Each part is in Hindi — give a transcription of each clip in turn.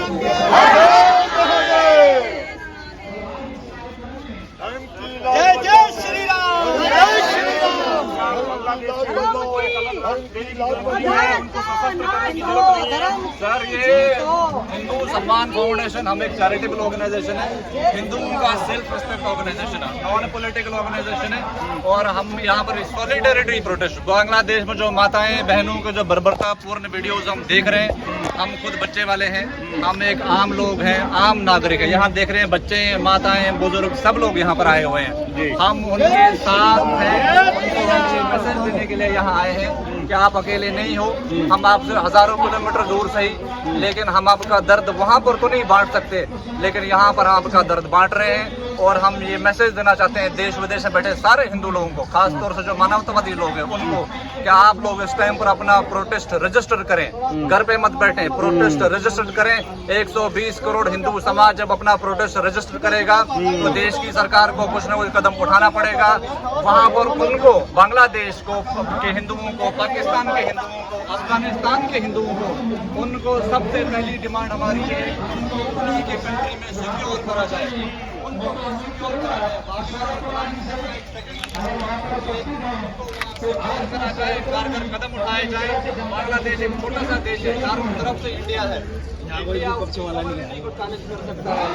रहेंगे। जय जय श्री राम, जय श्री राम। सर, ये हिंदू सम्मान फाउंडेशन हम एक चैरिटेबल ऑर्गेनाइजेशन है, हिंदुओं का सेल्फ रिस्पेक्ट ऑर्गेनाइजेशन है, नॉन पॉलिटिकल ऑर्गेनाइजेशन है। और हम यहाँ पर सॉलिडेरिटी प्रोटेस्ट, बांग्लादेश में जो माताएं बहनों के जो बर्बरतापूर्ण वीडियोज हम देख रहे हैं, हम खुद बच्चे वाले हैं, हम एक आम लोग हैं, आम नागरिक है। यहाँ देख रहे हैं बच्चे, माताएं, बुजुर्ग सब लोग यहाँ पर आए हुए हैं। हम उनके साथ हैं, उनको मैसेज देने के लिए यहाँ आए हैं कि आप अकेले नहीं हो। हम आपसे हजारों किलोमीटर दूर से ही, लेकिन हम आपका दर्द वहाँ पर तो नहीं बांट सकते, लेकिन यहाँ पर आपका दर्द बांट रहे हैं। और हम ये मैसेज देना चाहते हैं देश विदेश में बैठे सारे हिंदू लोगों को, खासतौर से जो मानवतावादी लोग हैं उनको, कि आप लोग इस टाइम पर अपना प्रोटेस्ट रजिस्टर करें, घर पे मत बैठे, प्रोटेस्ट रजिस्टर करें। 120 करोड़ हिंदू समाज जब अपना प्रोटेस्ट रजिस्टर करेगा तो देश की सरकार को कुछ न कुछ कदम उठाना पड़ेगा। वहाँ पर उनको, बांग्लादेश को के हिंदुओं को, पाकिस्तान के हिंदुओं को, अफगानिस्तान के हिंदुओं को, उनको सबसे पहली डिमांड हमारी है उन्हीं के कंट्री में सिक्योर करा जाए, उनको सिक्योर करा जाए, कारगर कदम उठाए जाए। बांग्लादेश एक छोटा सा देश है, चारों तरफ से इंडिया है, इंडिया पक्ष वाला नहीं है, को चैलेंज कर सकता है।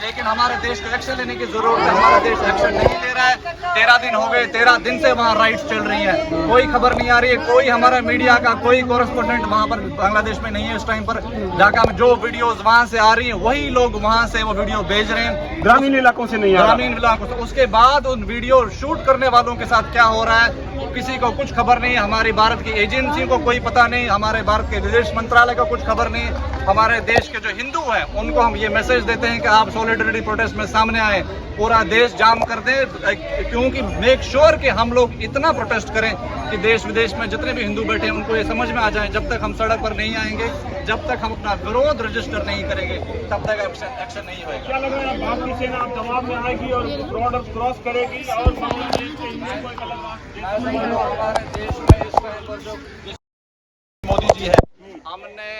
लेकिन हमारे देश को एक्शन लेने की जरूरत है। हमारा देश एक्शन नहीं ले रहा है। 13 दिन हो गए, 13 दिन से वहाँ राइट्स चल रही है, कोई खबर नहीं आ रही है। कोई हमारा मीडिया का कोई कॉरेस्पोंडेंट वहाँ पर बांग्लादेश में नहीं है इस टाइम पर। ढाका में जो वीडियोस वहाँ से आ रही हैं, वही लोग वहाँ से वो वीडियो भेज रहे हैं, ग्रामीण इलाकों से नहीं आ रहा। ग्रामीण इलाकों से। उसके बाद उन वीडियो शूट करने वालों के साथ क्या हो रहा है किसी को कुछ खबर नहीं। हमारी भारत की एजेंसी को कोई पता नहीं, हमारे भारत के विदेश मंत्रालय को कुछ खबर नहीं। हमारे देश के जो हिंदू हैं उनको हम ये मैसेज देते हैं कि आप सॉलिडेरिटी प्रोटेस्ट में सामने आए, पूरा देश जाम कर दें, क्योंकि मेक श्योर कि हम लोग इतना प्रोटेस्ट करें कि देश विदेश में जितने भी हिंदू बैठे हैं उनको ये समझ में आ जाए। जब तक हम सड़क पर नहीं आएंगे, जब तक हम अपना विरोध रजिस्टर नहीं करेंगे, तब तक एक्शन नहीं होगा। क्या लग रहा है भारत की सेना अब दबाव में आएगी और बॉर्डर क्रॉस करेगी और बांग्लादेश के हिंदुओं को एक अलग हमारे देश में इस टाइम पर जो मोदी जी है, हमने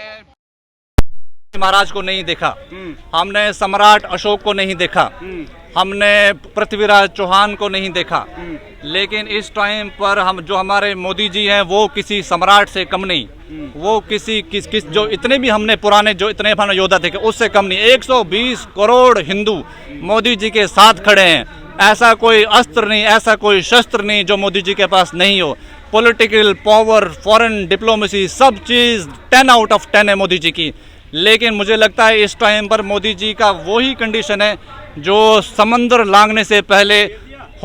महाराज को नहीं देखा, हमने सम्राट अशोक को नहीं देखा, हमने पृथ्वीराज चौहान को नहीं देखा, लेकिन इस टाइम पर हम जो हमारे मोदी जी हैं वो किसी सम्राट से कम नहीं, वो किस जो इतने भी हमने पुराने जो इतने योद्धा थे उससे कम नहीं। 120 करोड़ हिंदू मोदी जी के साथ खड़े हैं। ऐसा कोई अस्त्र नहीं, ऐसा कोई शस्त्र नहीं जो मोदी जी के पास नहीं हो। पॉलिटिकल पावर, फॉरेन डिप्लोमेसी, सब चीज़ 10 आउट ऑफ 10 है मोदी जी की। लेकिन मुझे लगता है इस टाइम पर मोदी जी का वही कंडीशन है जो समंदर लांघने से पहले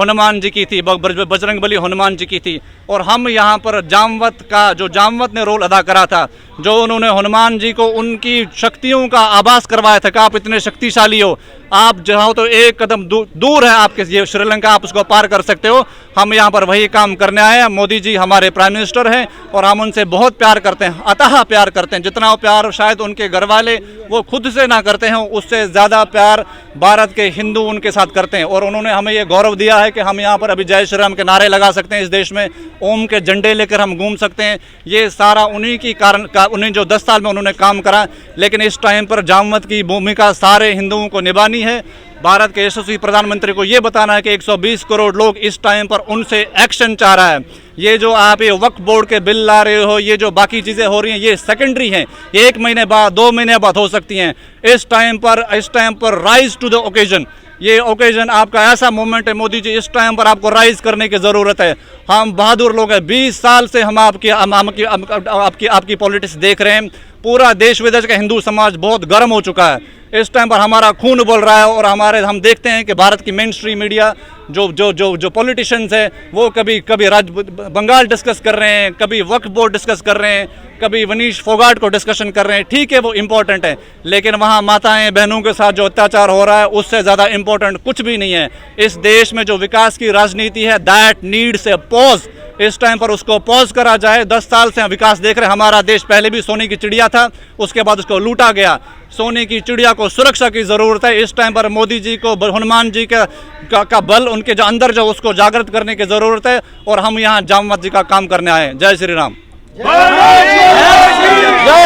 हनुमान जी की थी, बजरंगबली हनुमान जी की थी। और हम यहाँ पर जामवत ने रोल अदा करा था, जो उन्होंने हनुमान जी को उनकी शक्तियों का आभास करवाया था कि आप इतने शक्तिशाली हो, आप जहाँ तो एक कदम दूर है आपके ये श्रीलंका, आप उसको पार कर सकते हो। हम यहाँ पर वही काम करने आए हैं। मोदी जी हमारे प्राइम मिनिस्टर हैं और हम उनसे बहुत प्यार करते हैं, अतः प्यार करते हैं। जितना प्यार शायद उनके घर वाले वो खुद से ना करते हैं, उससे ज़्यादा प्यार भारत के हिंदू उनके साथ करते हैं। और उन्होंने हमें ये गौरव दिया है कि हम यहाँ पर अभी जय श्री राम के नारे लगा सकते हैं, इस देश में ओम के झंडे लेकर हम घूम सकते हैं। ये सारा उन्हीं की कारण का, उन्हें जो 10 साल में उन्होंने काम करा। लेकिन इस टाइम पर जामवत की भूमिका सारे हिंदुओं को निभानी है। भारत के यशस्वी प्रधानमंत्री को ये बताना है कि 120 करोड़ लोग इस टाइम पर उनसे एक्शन चाह रहा है। ये जो आप ये वक्फ बोर्ड के बिल ला रहे हो, ये जो बाकी चीज़ें हो रही हैं, ये सेकेंडरी हैं, 1 महीने बाद 2 महीने बाद हो सकती हैं। इस टाइम पर राइज टू द ओकेजन। ये ओकेजन आपका ऐसा मोमेंट है मोदी जी, इस टाइम पर आपको राइज करने की ज़रूरत है। हम बहादुर लोग हैं, 20 साल से हम आपकी पॉलिटिक्स देख रहे हैं। पूरा देश विदेश का हिंदू समाज बहुत गर्म हो चुका है। इस टाइम पर हमारा खून उबल रहा है और हम देखते हैं कि भारत की मेन स्ट्रीम मीडिया जो पॉलिटिशियंस है वो कभी बंगाल डिस्कस कर रहे हैं, कभी वक्फ बोर्ड डिस्कस कर रहे हैं, कभी वनीश फोगाट को डिस्कशन कर रहे हैं। ठीक है, वो इम्पोर्टेंट है, लेकिन वहाँ माताएं बहनों के साथ जो अत्याचार हो रहा है उससे ज़्यादा इम्पोर्टेंट कुछ भी नहीं है। इस देश में जो विकास की राजनीति है, दैट नीड्स ए पॉज। इस टाइम पर उसको पॉज करा जाए। 10 साल से विकास देख रहे हैं। हमारा देश पहले भी सोने की चिड़िया था, उसके बाद उसको लूटा गया। सोने की चिड़िया को सुरक्षा की ज़रूरत है। इस टाइम पर मोदी जी को, हनुमान जी का बल उनके जो अंदर जो उसको जागृत करने की ज़रूरत है। और हम यहाँ जामा मस्जिद का काम करने आए हैं। जय श्री राम। जय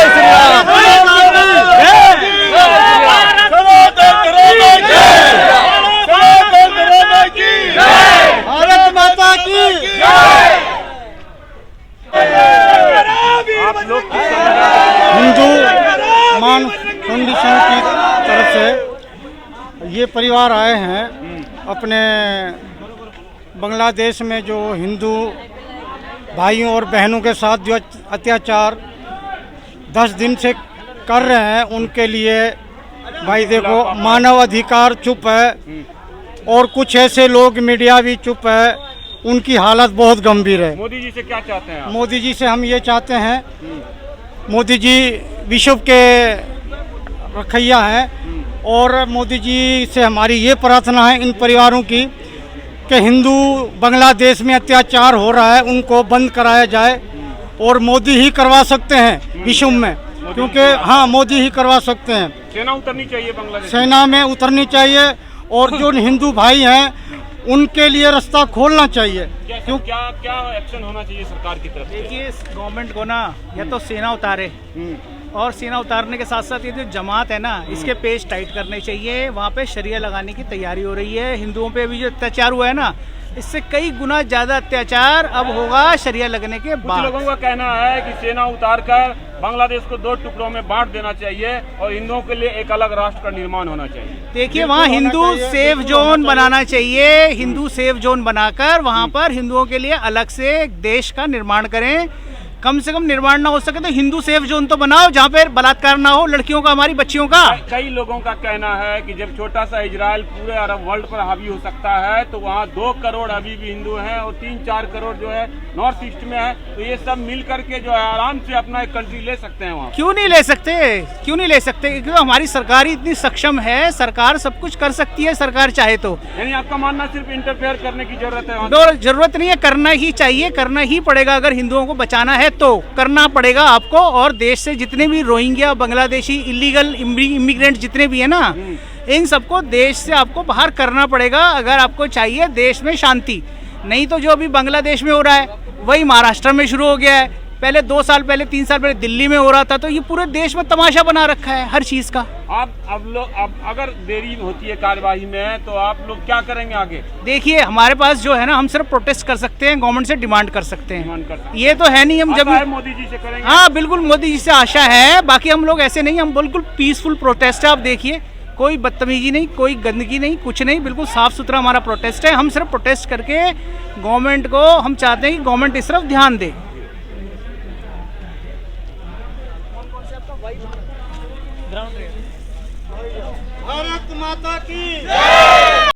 श्री राम। भारत माता की आप लोग हिंदू मान फाउंडेशन की तरफ से ये परिवार आए हैं अपने बांग्लादेश में जो हिंदू भाइयों और बहनों के साथ जो अत्याचार 10 दिन से कर रहे हैं, उनके लिए भाई देखो मानव अधिकार चुप है और कुछ ऐसे लोग मीडिया भी चुप है। उनकी हालत बहुत गंभीर है। मोदी जी से क्या चाहते हैं आप? मोदी जी से हम ये चाहते हैं, मोदी जी विश्व के रखैया हैं और मोदी जी से हमारी ये प्रार्थना है इन परिवारों की कि हिंदू बांग्लादेश में अत्याचार हो रहा है उनको बंद कराया जाए। और मोदी ही करवा सकते हैं विश्व में, क्योंकि हाँ मोदी ही करवा सकते हैं। सेना उतरनी चाहिए बांग्लादेश, सेना में उतरनी चाहिए और जो हिंदू भाई हैं उनके लिए रास्ता खोलना चाहिए। क्या क्या एक्शन होना चाहिए सरकार की तरफ से? देखिए, इस गवर्नमेंट को ना या तो सेना उतारे और सेना उतारने के साथ साथ ये जो जमात है ना, इसके पेज टाइट करने चाहिए। वहाँ पे शरिया लगाने की तैयारी हो रही है। हिंदुओं पे भी जो अत्याचार हुआ है ना, इससे कई गुना ज्यादा अत्याचार अब होगा शरिया लगने के कुछ बाद। लोगों का कहना है कि सेना उतारकर बांग्लादेश को 2 टुकड़ों में बांट देना चाहिए और हिंदुओं के लिए एक अलग राष्ट्र का निर्माण होना चाहिए। देखिए, वहाँ हिंदू सेफ जोन बनाना चाहिए। हिंदू सेफ जोन बनाकर वहाँ पर हिंदुओं के लिए अलग से एक देश का निर्माण करें। कम से कम निर्माण ना हो सके तो हिंदू सेफ जोन तो बनाओ जहाँ पे बलात्कार ना हो लड़कियों का, हमारी बच्चियों का। कई लोगों का कहना है कि जब छोटा सा इजराइल पूरे अरब वर्ल्ड पर हावी हो सकता है तो वहाँ 2 करोड़ अभी भी हिंदू हैं और 3-4 करोड़ जो है नॉर्थ ईस्ट में है, तो ये सब मिल करके जो है आराम से अपना एक कंट्री ले सकते हैं वहाँ। क्यों नहीं ले सकते? क्यों नहीं ले सकते? क्योंकि हमारी सरकार ही इतनी सक्षम है। सरकार सब कुछ कर सकती है, सरकार चाहे तो। यानी आपका मानना सिर्फ इंटरफेयर करने की जरूरत है वहाँ? जरूरत नहीं है, करना ही चाहिए, करना ही पड़ेगा। अगर हिंदुओं को बचाना है तो करना पड़ेगा आपको। और देश से जितने भी रोहिंग्या, बांग्लादेशी इलीगल इमिग्रेंट जितने भी है ना, इन सबको देश से आपको बाहर करना पड़ेगा अगर आपको चाहिए देश में शांति। नहीं तो जो अभी बांग्लादेश में हो रहा है वही महाराष्ट्र में शुरू हो गया है। पहले 2 साल पहले, 3 साल पहले दिल्ली में हो रहा था। तो ये पूरे देश में तमाशा बना रखा है हर चीज का। अब अगर देरी होती है कार्यवाही में तो आप लोग क्या करेंगे आगे? देखिए, हमारे पास जो है ना, हम सिर्फ प्रोटेस्ट कर सकते हैं, गवर्नमेंट से डिमांड कर सकते डिमांड कर हैं। सकते ये तो है नहीं हम जब मोदी जी से करेंगे। हाँ बिल्कुल, मोदी जी से आशा है। बाकी हम लोग ऐसे नहीं, हम बिल्कुल पीसफुल प्रोटेस्ट है। आप देखिए, कोई बदतमीजी नहीं, कोई गंदगी नहीं, कुछ नहीं, बिल्कुल साफ सुथरा हमारा प्रोटेस्ट है। हम सिर्फ प्रोटेस्ट करके गवर्नमेंट को हम चाहते हैं कि गवर्नमेंट इस तरफ ध्यान दे। भारत माता की